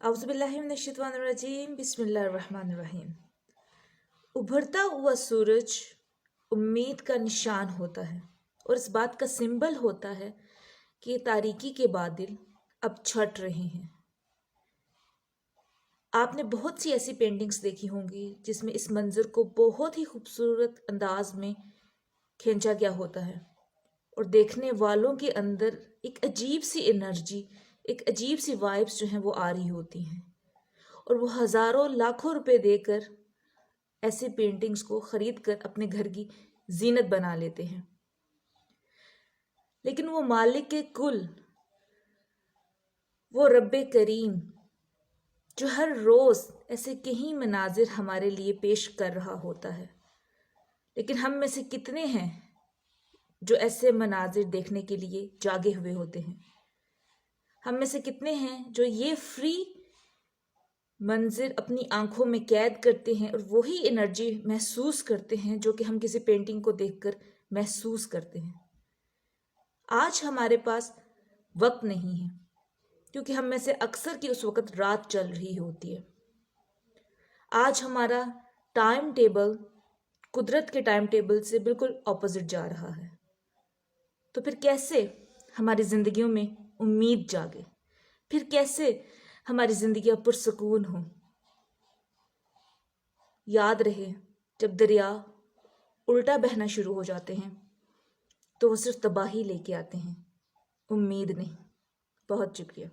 औज़ुबिल्लाहिमिनश्शैतानिर्रजीम बिस्मिल्लाहिर्रहमानिर्रहीम। उभरता हुआ सूरज उम्मीद का निशान होता है और इस बात का सिंबल होता है कि तारीकी के बादल अब छट रहे हैं। आपने बहुत सी ऐसी पेंटिंग्स देखी होंगी जिसमें इस मंज़र को बहुत ही खूबसूरत अंदाज में खींचा गया होता है और देखने वालों के अंदर एक अजीब सी एनर्जी, एक अजीब सी वाइब्स जो हैं वो आ रही होती हैं और वो हज़ारों लाखों रुपए देकर ऐसी पेंटिंग्स को ख़रीद कर अपने घर की जीनत बना लेते हैं। लेकिन वो मालिक के कुल, वो रब्बे करीम जो हर रोज़ ऐसे कई मनाजिर हमारे लिए पेश कर रहा होता है, लेकिन हम में से कितने हैं जो ऐसे मनाजिर देखने के लिए जागे हुए होते हैं? हम में से कितने हैं जो ये फ्री मंजिर अपनी आंखों में कैद करते हैं और वही एनर्जी महसूस करते हैं जो कि हम किसी पेंटिंग को देखकर महसूस करते हैं। आज हमारे पास वक्त नहीं है क्योंकि हम में से अक्सर की उस वक्त रात चल रही होती है। आज हमारा टाइम टेबल कुदरत के टाइम टेबल से बिल्कुल ऑपोजिट जा रहा है। तो फिर कैसे हमारी ज़िंदगियों में उम्मीद जागे, फिर कैसे हमारी ज़िंदगियाँ पुरसकून हों? याद रहे, जब दरिया उल्टा बहना शुरू हो जाते हैं तो वो सिर्फ तबाही लेके आते हैं, उम्मीद नहीं। बहुत शुक्रिया।